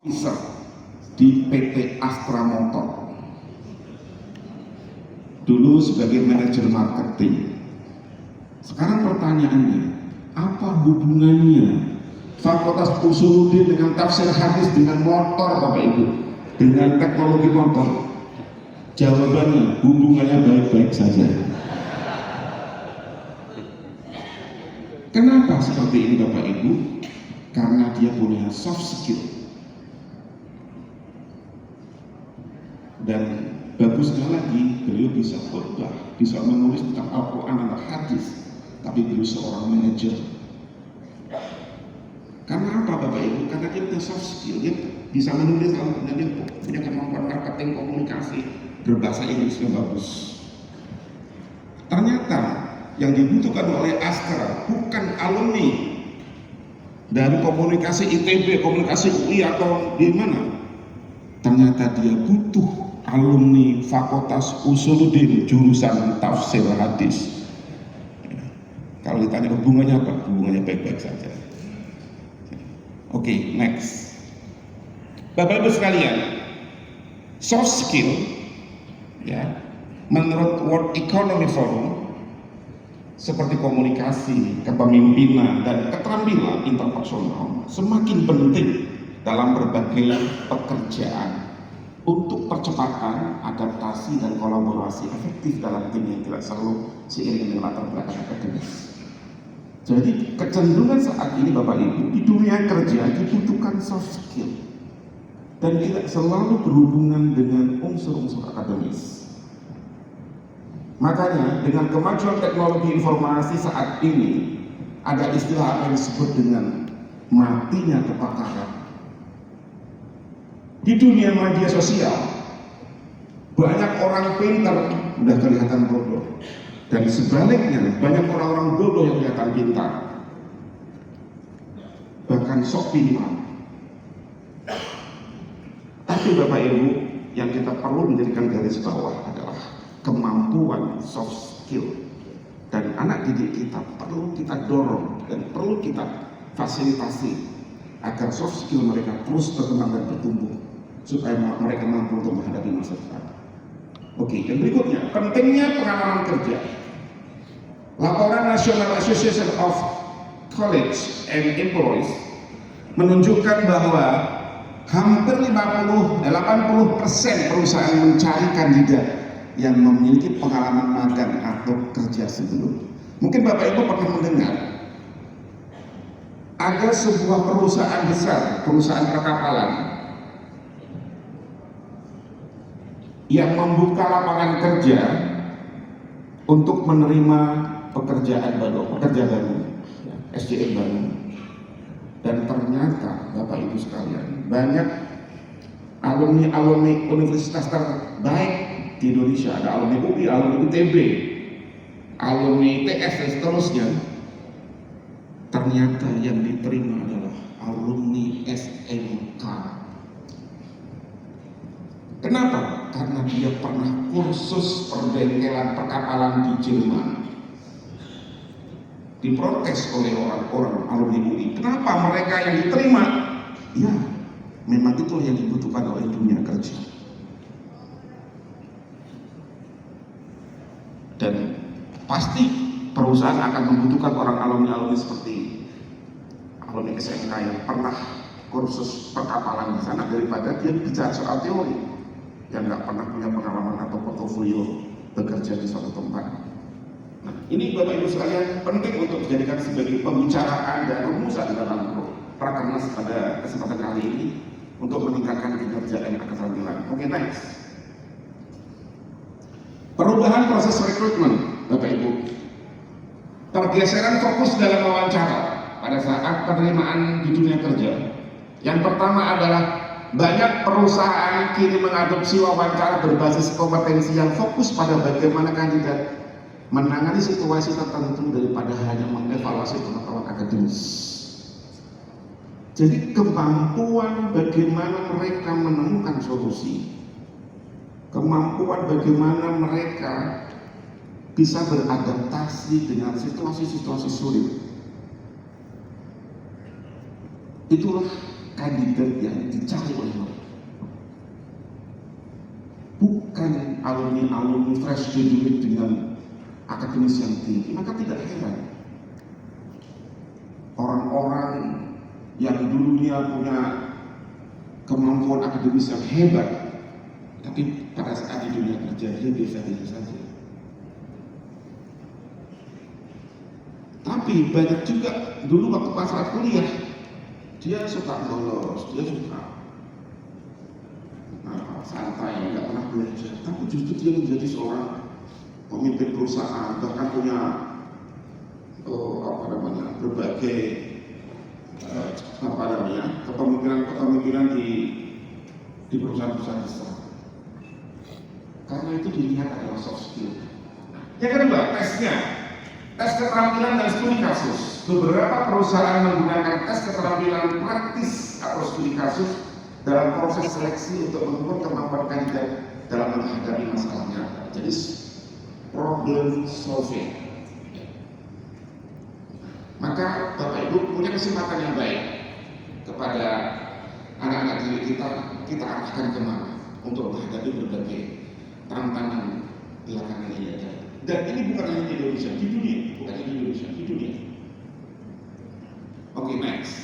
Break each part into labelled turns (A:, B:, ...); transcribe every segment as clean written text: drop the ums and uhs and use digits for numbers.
A: officer di PT Astra Motor, dulu sebagai manajer marketing. Sekarang pertanyaannya, apa hubungannya Fakultas Usuluddin dengan tafsir hadis dengan motor, Bapak Ibu, dengan teknologi motor? Jawabannya, hubungannya baik-baik saja. Kenapa seperti ini, Bapak Ibu? Karena dia punya soft skill. Dan bagusnya lagi, beliau bisa khutbah, bisa menulis tentang Al-Quran dan hadis, tapi beliau seorang manajer. Karena apa, Bapak Ibu? Karena dia punya soft skill, dia bisa menulis, dia punya kemampuan marketing, komunikasi, berbahasa Inggris yang bagus. Ternyata yang dibutuhkan oleh Astra bukan alumni dari komunikasi ITB, komunikasi UI atau di mana. Ternyata dia butuh alumni Fakultas Usuluddin jurusan tafsir hadis. Kalau ditanya hubungannya apa? Hubungannya baik-baik saja. Oke, next. Bapak Ibu sekalian, soft skill, ya, menurut World Economic Forum, seperti komunikasi, kepemimpinan, dan keterampilan interpersonal semakin penting dalam berbagai pekerjaan untuk percepatan, adaptasi, dan kolaborasi efektif dalam tim yang tidak selalu seiring dengan latar belakang akademis. Jadi kecenderungan saat ini, Bapak Ibu, di dunia kerja dibutuhkan soft skill dan tidak selalu berhubungan dengan unsur-unsur akademis. Makanya dengan kemajuan teknologi informasi saat ini ada istilah apa yang disebut dengan matinya kepakaran. Di dunia media sosial banyak orang pintar udah kelihatan bodoh, dan sebaliknya banyak orang-orang bodoh yang kelihatan pintar, bahkan sok pintar. Tapi Bapak Ibu, yang kita perlu menjadikan garis bawah adalah kemampuan soft skill, dan anak didik kita perlu kita dorong dan perlu kita fasilitasi agar soft skill mereka terus berkembang dan bertumbuh supaya mereka mampu untuk menghadapi masa depan. Oke, yang berikutnya, pentingnya pengalaman kerja. Laporan National Association of College and Employees menunjukkan bahwa hampir 80% perusahaan mencari kandidat yang memiliki pengalaman magang atau kerja sebelum. Mungkin Bapak Ibu pernah mendengar ada sebuah perusahaan besar, perusahaan perkapalan, yang membuka lapangan kerja untuk menerima pekerjaan baru, pekerja baru, SDM baru. Dan ternyata Bapak Ibu sekalian, banyak alumni universitas terbaik di Indonesia, ada alumni UI, alumni ITB, alumni ITS dan seterusnya. Ternyata yang diterima adalah alumni SMK. Kenapa? Karena dia pernah kursus perbengkelan perkapalan di Jerman. Diprotes oleh orang-orang alumni UI. Kenapa mereka yang diterima? Ya, memang itu yang dibutuhkan oleh dunia kerja. Dan pasti perusahaan akan membutuhkan orang alumni seperti alumni SMK yang pernah kursus perkapalan di sana daripada dia bicara soal teori yang nggak pernah punya pengalaman atau portofolio bekerja di suatu tempat. Nah, ini Bapak Ibu sekalian penting untuk dijadikan sebagai pembicaraan dan rumusan dalam Rakernas pada kesempatan kali ini untuk meningkatkan kinerja dan keterampilan. Oke, next. Perubahan proses rekrutmen, Bapak Ibu. Pergeseran fokus dalam wawancara pada saat penerimaan di dunia kerja. Yang pertama adalah banyak perusahaan kini mengadopsi wawancara berbasis kompetensi yang fokus pada bagaimana kandidat menangani situasi tertentu daripada hanya mengevaluasi pengetahuan akademis. Jadi kemampuan bagaimana mereka menemukan solusi, kemampuan bagaimana mereka bisa beradaptasi dengan situasi-situasi sulit, itulah kandidat yang dicari oleh alumni fresh graduate dengan akademis yang tinggi, maka tidak heran orang-orang yang dulunya punya kemampuan akademis yang hebat, tapi pada saat di dunia kerja dia biasa-biasa saja. Tapi banyak juga dulu waktu pas saat kuliah dia suka bolos, dia suka santai, nggak pernah belajar, tapi justru dia menjadi seorang pemimpin perusahaan, bahkan punya berbagai kepemimpinan di perusahaan-perusahaan besar. Karena itu dilihat adalah soft skill. Yang kedua, tes keterampilan dan studi kasus. Beberapa perusahaan menggunakan tes keterampilan praktis atau studi kasus dalam proses seleksi untuk mengukur kemampuan kandidat dalam menghadapi masalahnya. Jadi problem solving. Maka Bapak Ibu punya kesempatan yang baik kepada anak-anak didik kita arahkan kemana untuk menghadapi berbagai tantangan belakangan ini ada. Dan ini bukan hanya di Indonesia, di dunia, bukan hanya di Indonesia, di dunia. Oke, next.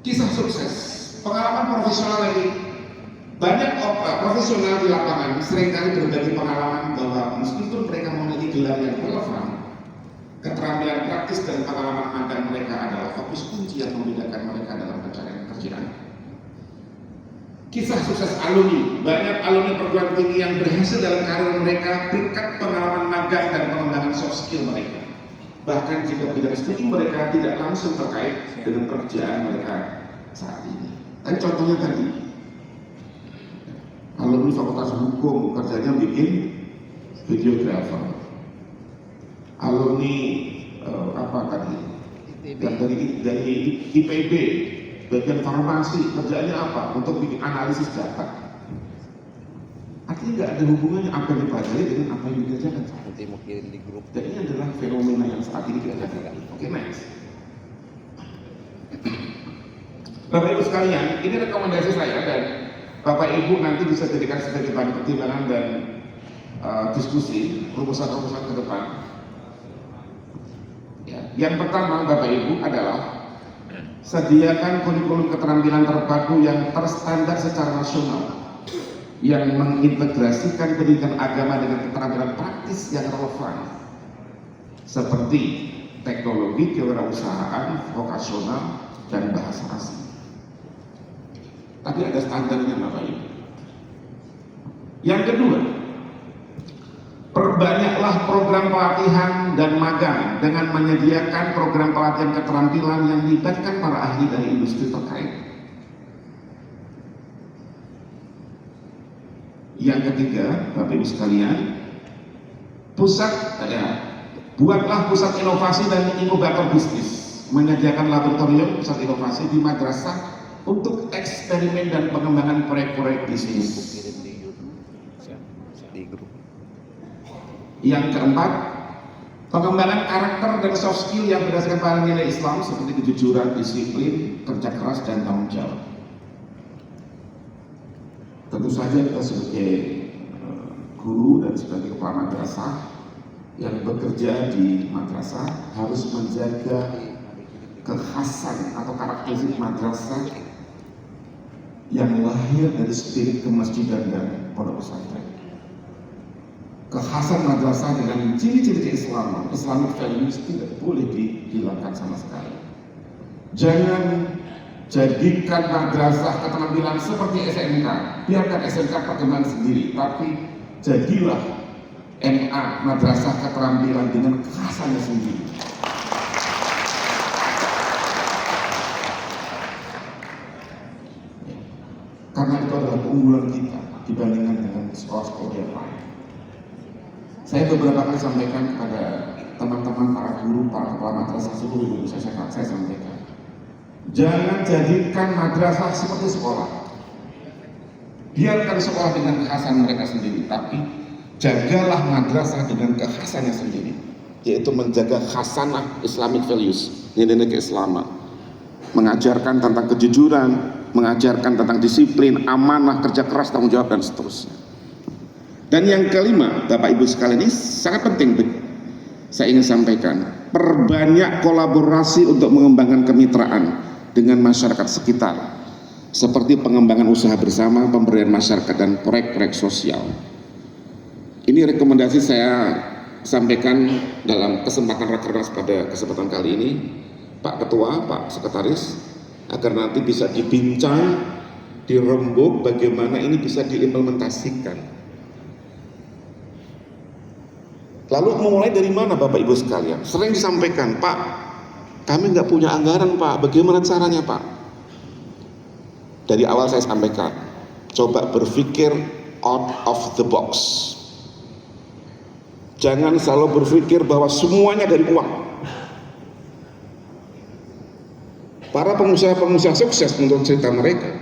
A: Kisah sukses, pengalaman profesional lagi. Banyak profesional di lapangan seringkali berbagi pengalaman bahwa meskipun mereka memiliki gelar yang relevan, keterampilan praktis dan pengalaman magang mereka adalah fokus kunci yang membedakan mereka dalam pencarian pekerjaan. Kisah sukses alumni, banyak alumni perguruan tinggi yang berhasil dalam karir mereka berkat pengalaman magang dan pengembangan soft skill mereka. Bahkan jika bidang studi mereka tidak langsung terkait dengan pekerjaan mereka saat ini. Dan contohnya tadi, alumni Fakultas Hukum kerjanya bikin videographer. Alumni dari IPB bagian farmasi kerjanya apa? Untuk bikin analisis data. Artinya nggak ada hubungannya apa yang dipelajari dengan apa yang dikerjakan.
B: Nanti mau kirim di grup.
A: Dan ini adalah fenomena yang saat ini kita hadapi. Oke, next. Bapak Ibu sekalian, ini rekomendasi saya dan Bapak Ibu nanti bisa jadikan sebagai bahan pertimbangan dan diskusi rumusan-rumusan ke depan. Ya. Yang pertama Bapak Ibu adalah sediakan kurikulum keterampilan terpadu yang terstandar secara nasional yang mengintegrasikan pendidikan agama dengan keterampilan praktis yang relevan seperti teknologi, kewirausahaan, vokasional, dan bahasa asing. Tapi ada standarnya Bapak Ibu. Yang kedua, perbanyaklah program pelatihan dan magang dengan menyediakan program pelatihan keterampilan yang melibatkan para ahli dari industri terkait. Yang ketiga, Bapak Ibu sekalian, buatlah pusat inovasi dan inkubator bisnis, menyediakan laboratorium pusat inovasi di madrasah untuk eksperimen dan pengembangan proyek-proyek bisnis. Yang keempat, pengembangan karakter dan soft skill yang berdasarkan pada nilai Islam seperti kejujuran, disiplin, kerja keras, dan tanggung jawab. Tentu saja kita sebagai guru dan sebagai kepala madrasah yang bekerja di madrasah harus menjaga kekhasan atau karakteristik madrasah yang lahir dari spirit kemasjidan dan pondok pesantren. Kekhasan madrasah dengan ciri-ciri keislaman, Islamic values tidak boleh dihilangkan sama sekali. Jangan jadikan madrasah keterampilan seperti SMK, biarkan SMK perkembangan sendiri, tapi jadilah MA, madrasah keterampilan dengan kekhasannya sendiri. Karena itu adalah keunggulan kita dibandingkan dengan sekolah-sekolah yang lain. Saya beberapa kali sampaikan kepada teman-teman para guru, para kepala madrasah seluruh Indonesia, saya sampaikan, jangan jadikan madrasah seperti sekolah. Biarkan sekolah dengan kekhasan mereka sendiri, tapi jagalah madrasah dengan kekhasannya sendiri, yaitu menjaga khasanah Islamic values, nilai-nilai keislaman, mengajarkan tentang kejujuran, mengajarkan tentang disiplin, amanah, kerja keras, tanggung jawab, dan seterusnya. Dan yang kelima, Bapak Ibu sekalian, ini sangat penting saya ingin sampaikan, perbanyak kolaborasi untuk mengembangkan kemitraan dengan masyarakat sekitar, seperti pengembangan usaha bersama, pemberdayaan masyarakat, dan proyek-proyek sosial. Ini rekomendasi saya sampaikan dalam kesempatan Rakernas pada kesempatan kali ini, Pak Ketua, Pak Sekretaris, agar nanti bisa dibincang, dirembuk bagaimana ini bisa diimplementasikan. Lalu memulai dari mana Bapak Ibu sekalian? Sering disampaikan, Pak, kami nggak punya anggaran Pak, bagaimana caranya Pak? Dari awal saya sampaikan, coba berpikir out of the box. Jangan selalu berpikir bahwa semuanya dari uang. Para pengusaha-pengusaha sukses menurut cerita mereka,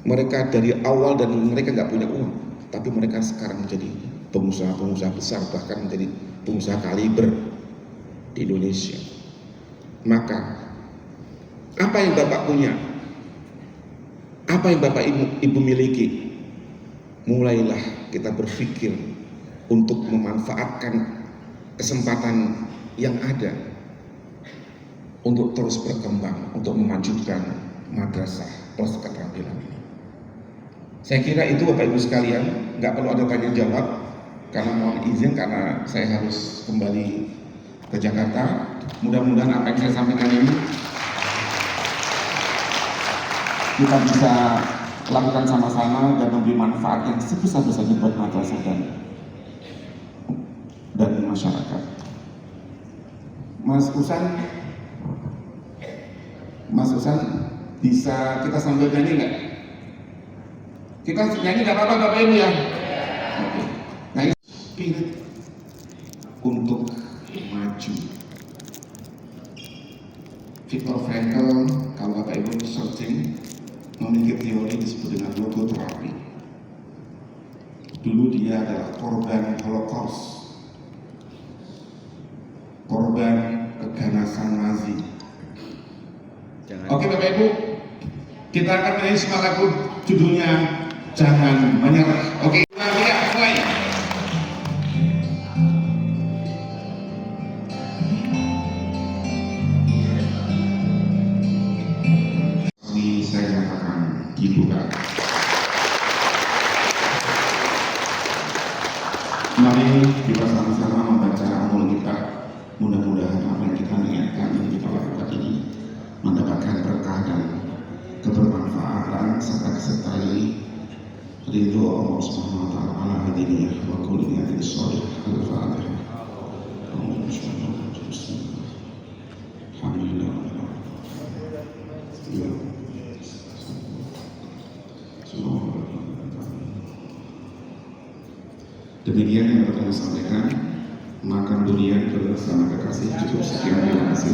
A: mereka dari awal dan mereka nggak punya uang, tapi mereka sekarang menjadi pengusaha-pengusaha besar, bahkan menjadi pengusaha kaliber di Indonesia. Maka apa yang Bapak punya, apa yang Bapak Ibu miliki, mulailah kita berpikir untuk memanfaatkan kesempatan yang ada untuk terus berkembang, untuk memajukan madrasah plus keterampilan ini. Saya kira itu Bapak Ibu sekalian, nggak perlu ada tanya jawab, karena mohon izin karena saya harus kembali ke Jakarta. Mudah-mudahan apa yang saya sampaikan ini kita bisa lakukan sama-sama dan memberi manfaat yang sebesar-besarnya buat madrasah dan masyarakat. Mas Usan bisa kita sambil nyanyi nggak? Kita nyanyi nggak apa-apa Bapak Ibu ya? Oke. Nah, ini spirit untuk maju. Viktor Frankl, kalau Bapak Ibu searching, memiliki teori disebut dengan logoterapi. Dulu dia adalah korban Holocaust, korban keganasan Nazi. Oke Bapak Ibu, kita akan menyanyi sebuah lagu judulnya Jangan Menyerah. Oke, mulai. Ini saya akan dibuka. Mari kita sama-sama membaca Al-Quran kita. Mudah-mudahan apa yang kita niatkan dan kita lakukan ini mendapatkan berkah dan kebermanfaatan serta disertai ridho Allah Subhanahu wa taala ala hadinihi wa kulli niyatin shalihah. Al-Fatihah. Alhamdulillah. Demikian yang dapat kami sampaikan. Makan durian bersama kekasih cukup sekian, terima kasih.